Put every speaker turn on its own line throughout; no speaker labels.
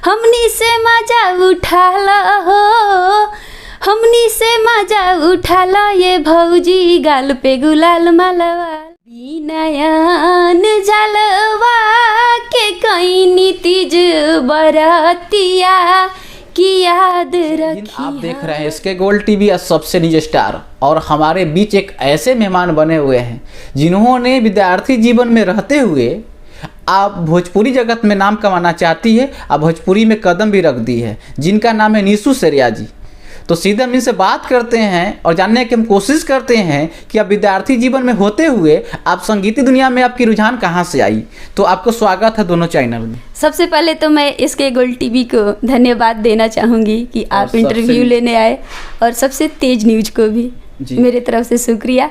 हमनी से मजा उठा लो हो, हमनी से मजा उठा लो ये भौजी गाल पे गुलाल मालवा, नयन जलवा के कहीं तीज बरतिया की याद रखी।
आप देख रहे हैं इसके गोल्ड टीवी सबसे निजी स्टार, और हमारे बीच एक ऐसे मेहमान बने हुए हैं जिन्होंने विद्यार्थी जीवन में रहते हुए आप भोजपुरी जगत में नाम कमाना चाहती है, आप भोजपुरी में कदम भी रख दी है, जिनका नाम है निशु सेरिया जी। तो सीधे हम इनसे बात करते हैं और जानने की हम कोशिश करते हैं कि आप विद्यार्थी जीवन में होते हुए आप संगीत दुनिया में आपकी रुझान कहाँ से आई। तो आपको स्वागत है दोनों चैनल में।
सबसे पहले तो मैं इसके गोल्ड टीवी को धन्यवाद देना चाहूँगी कि आप इंटरव्यू लेने आए, और सबसे तेज न्यूज को भी मेरे तरफ से शुक्रिया।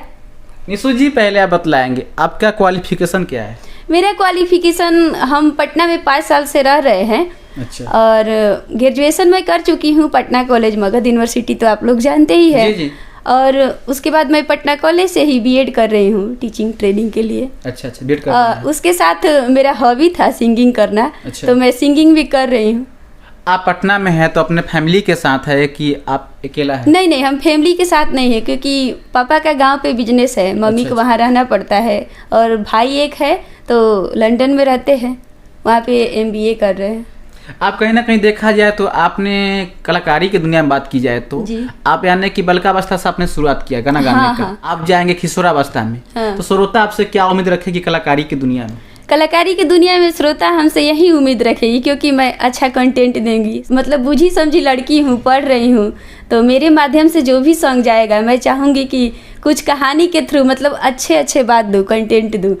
निशु जी, पहले आप बतलाएंगे आपका क्वालिफिकेशन क्या है?
मेरा क्वालिफिकेशन, हम पटना में 5 साल से रह रहे हैं।
अच्छा।
और ग्रेजुएशन मैं कर चुकी हूँ पटना कॉलेज, मगध यूनिवर्सिटी तो आप लोग जानते ही है।
जी। और
उसके बाद मैं पटना कॉलेज से ही बीएड कर रही हूँ टीचिंग ट्रेनिंग के लिए।
अच्छा, बीएड कर रही हैं।
उसके साथ मेरा हॉबी था सिंगिंग करना।
अच्छा।
तो मैं सिंगिंग भी कर रही हूँ।
आप पटना में है तो अपने फैमिली के साथ है कि आप अकेला है?
नहीं, हम फैमिली के साथ नहीं है, क्योंकि पापा का गांव पे बिजनेस है, मम्मी को वहाँ रहना पड़ता है, और भाई एक है तो लंदन में रहते हैं, वहाँ पे एमबीए कर रहे हैं।
आप कहीं ना कहीं देखा जाए तो आपने कलाकारी की दुनिया में बात की जाए तो आप यानी कि बालिकावस्था से आपने शुरुआत किया गाना गाने का। आप जाएंगे किशोरावस्था में। तो श्रोता आपसे क्या उम्मीद रखेगी कलाकारी की दुनिया में?
कलाकारी की दुनिया में श्रोता हमसे यही उम्मीद रखेगी, क्योंकि मैं अच्छा कंटेंट देंगी, मतलब बुझी समझी लड़की हूँ, पढ़ रही हूँ, तो मेरे माध्यम से जो भी सॉन्ग जाएगा मैं चाहूँगी कि कुछ कहानी के थ्रू मतलब अच्छे बात दूँ, कंटेंट दूँ,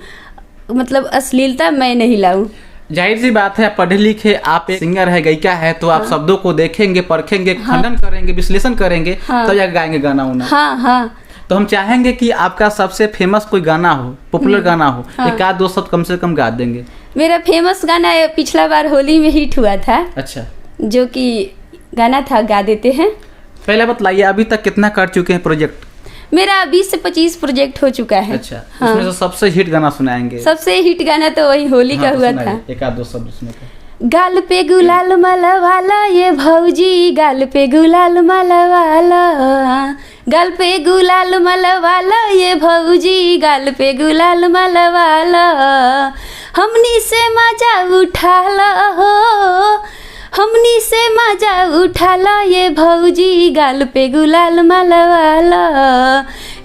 मतलब अश्लीलता मैं नहीं लाऊं।
जाहिर सी बात है, पढ़े लिखे आप एक सिंगर है, गायिका है, तो आप शब्दों को देखेंगे, परखेंगे, खंडन करेंगे, विश्लेषण करेंगे, तब जाकर गाएंगे गाना उना।
हाँ।
तो हम चाहेंगे कि आपका सबसे फेमस कोई गाना हो, पॉपुलर गाना हो, एक आध दो शब्द कम से कम गा देंगे।
मेरा फेमस गाना पिछला बार होली में हिट हुआ था।
अच्छा। जो
कि गाना था गा देते हैं।
पहले बतलाइए अभी तक कितना कर चुके हैं प्रोजेक्ट?
मेरा 20 से 25 प्रोजेक्ट हो चुका है।
अच्छा। उसमें से सबसे हिट गाना सुनाएंगे?
सबसे हिट गाना तो वही होली का हुआ था।
एक आध दो शब्द उसमें का।
गाल पे गुलाल माला वाला ये भौजी, गाल पे गुलाल माला वाला, गाल पे गुलाल माला वाला ये भौजी, गाल पे गुलाल माला वाला, हमनी से मजा उठा लो हो, हमनी से मजा उठा लो ये भौजी, गाल पे गुलाल माला वाला,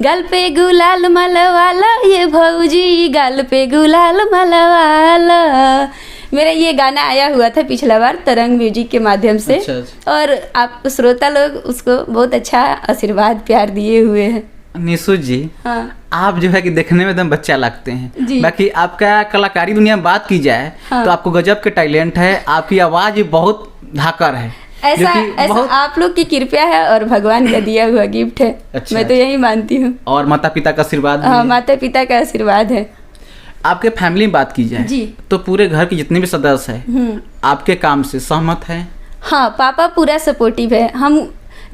गाल पे गुलाल माला वाला ये भौजी, गाल पे गुलाल माला वाला। मेरा ये गाना आया हुआ था पिछला बार तरंग म्यूजिक के माध्यम से। अच्छा। और आप श्रोता लोग उसको बहुत अच्छा आशीर्वाद प्यार दिए हुए हैं।
निशु जी,
हाँ।
आप जो है कि देखने में एकदम बच्चा लगते हैं, बाकी आपका कलाकारी दुनिया में बात की जाए तो आपको गजब के टैलेंट है, आपकी आवाज बहुत धाकर है।
ऐसा आप लोग की कृपा है और भगवान का दिया हुआ गिफ्ट है। अच्छा। मैं तो यही मानती हूँ। और
माता पिता का आशीर्वाद?
हाँ, माता पिता का आशीर्वाद है।
आपके फैमिली में बात की जाए तो पूरे घर के जितने भी सदस्य हैं आपके काम से सहमत हैं?
हाँ, पापा पूरा सपोर्टिव है। हम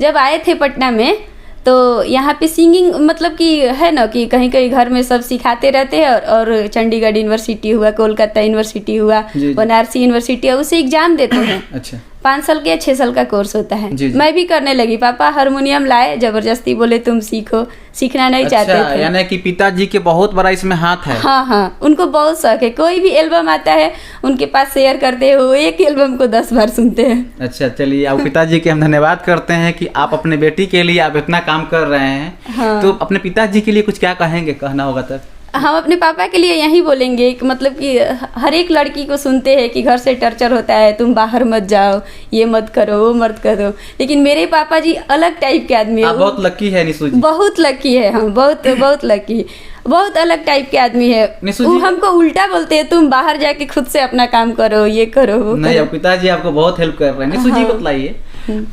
जब आए थे पटना में तो यहाँ पे सिंगिंग मतलब कि है ना कि कहीं कहीं घर में सब सिखाते रहते हैं, और चंडीगढ़ यूनिवर्सिटी हुआ, कोलकाता यूनिवर्सिटी हुआ, बनारसी यूनिवर्सिटी हुआ, उसे एग्जाम देते हैं। अच्छा। 5 साल के 6 साल का कोर्स होता है। मैं भी करने लगी। पापा हारमोनियम लाए, जबरदस्ती बोले तुम सीखो, सीखना नहीं चाहते थे।
यानी कि पिताजी के बहुत बड़ा इसमें हाथ है।
हाँ, उनको बहुत शौक है। कोई भी एल्बम आता है उनके पास शेयर करते हो, एक एल्बम को 10 बार सुनते हैं।
अच्छा, चलिए आप पिताजी के हम धन्यवाद करते हैं कि आप अपने बेटी के लिए आप इतना काम कर रहे हैं। हाँ। तो अपने पिताजी के लिए कुछ क्या कहेंगे, कहना होगा तब?
हम अपने पापा के लिए यही बोलेंगे कि मतलब कि हर एक लड़की को सुनते हैं कि घर से टर्चर होता है, तुम बाहर मत जाओ, ये मत करो, वो मत करो, लेकिन मेरे पापा जी अलग टाइप के आदमी है।
बहुत लकी है निशु जी।
बहुत लकी है हम, बहुत लकी, बहुत अलग टाइप के आदमी है। वो हमको उल्टा बोलते हैं, तुम बाहर जाके खुद से अपना काम करो, ये करो, वो
नहीं करो। पिताजी आपको बहुत हेल्प कर रहे हैं। निशु जी बतलाइए,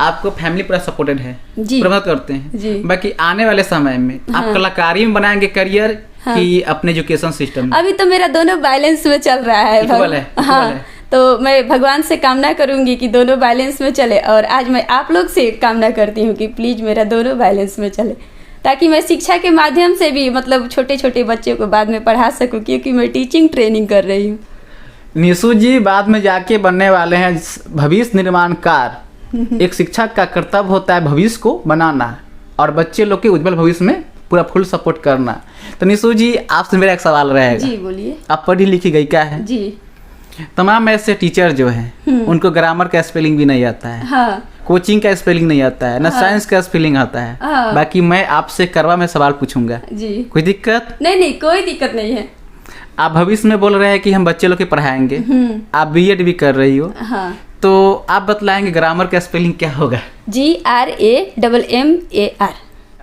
आपको फैमिली पूरा सपोर्टेड है, प्रमोट करते हैं, बाकी आने वाले समय में आप कलाकारी में बनाएंगे करियर कि अपने एजुकेशन सिस्टम?
अभी तो मेरा दोनों बैलेंस में चल रहा है। हाँ, तो मैं भगवान से कामना करूंगी कि दोनों बैलेंस में चले, और आज मैं आप लोग से कामना करती हूँ कि प्लीज मेरा दोनों बैलेंस में चले, ताकि मैं शिक्षा के माध्यम से भी मतलब छोटे छोटे बच्चों को बाद में पढ़ा सकूं, क्योंकि मैं टीचिंग ट्रेनिंग कर रही हूँ।
निशु जी बाद में जाके बनने वाले हैं भविष्य निर्माणकार। एक शिक्षक का कर्तव्य होता है भविष्य को बनाना और बच्चे लोग के उज्जवल भविष्य में पूरा फुल सपोर्ट करना। तो निशु जी आपसे मेरा एक सवाल रहेगा।
जी बोलिए।
आप पढ़ी लिखी गई क्या है?
जी।
तमाम ऐसे टीचर जो हैं उनको ग्रामर का स्पेलिंग भी नहीं आता है,
हाँ।
कोचिंग का स्पेलिंग नहीं आता है, ना साइंस का स्पेलिंग आता है।
हाँ।
बाकी मैं आपसे करवा में सवाल पूछूंगा।
जी।
कोई दिक्कत?
नहीं कोई दिक्कत नहीं है।
आप भविष्य में बोल रहे हैं कि हम बच्चे लोग के पढ़ाएंगे, आप बीएड भी कर रही हो,
हाँ।
तो आप बतलाएंगे ग्रामर का स्पेलिंग क्या होगा?
GRAMMAR।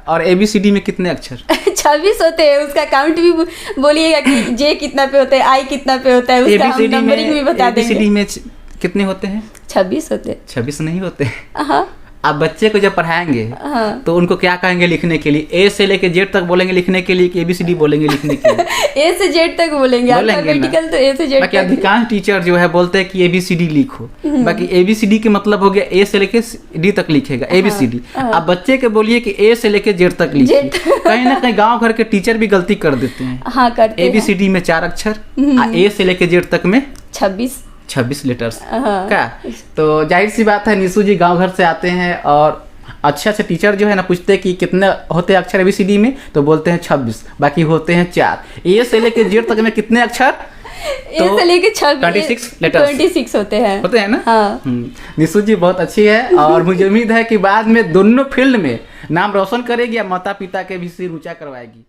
और ABCD में कितने अक्षर?
26 होते हैं, उसका काउंट भी बोलिएगा कि जे कितना पे होता है, आई कितना पे होता है, उसका हम नंबरिंग भी बता देंगे।
ABCD में कितने होते हैं?
26 होते हैं।
26 नहीं होते।
हाँ।
आप बच्चे को जब पढ़ाएंगे
हाँ। तो
उनको क्या कहेंगे लिखने के लिए? ए से लेके जेड तक बोलेंगे लिखने के लिए कि ABCD बोलेंगे लिखने के लिए?
ए से जेड तक बोलेंगे अल्फाबेटिकल, तो ए से जेड
बाकी
तक।
अधिकांश टीचर जो है बोलते हैं कि ABCD लिखो। बाकी ABCD के मतलब हो गया ए से लेके डी तक लिखेगा ABCD। आप बच्चे के बोलिए कि ए से लेके जेड तक लिखिए। कहीं ना कहीं गांव घर के टीचर भी गलती कर देते हैं।
हाँ करते हैं।
ABCD में 4 अक्षर, ए से लेके जेड तक में 26 लेटर्स। क्या? तो जाहिर सी बात है निशु जी गांव घर से आते हैं और अच्छे अच्छे टीचर जो है ना पूछते हैं कि कितने होते हैं अक्षर ABCD में, तो बोलते हैं 26, बाकी होते हैं 4। ए से लेके जेड तक में कितने अक्षर?
ए से लेके
26 लेटर्स
26 होते हैं
ना?
हाँ।
निशु जी बहुत अच्छी है और मुझे उम्मीद है कि बाद में दोनों फील्ड में नाम रोशन करेगी या माता पिता के भी सिर ऊंचा करवाएगी।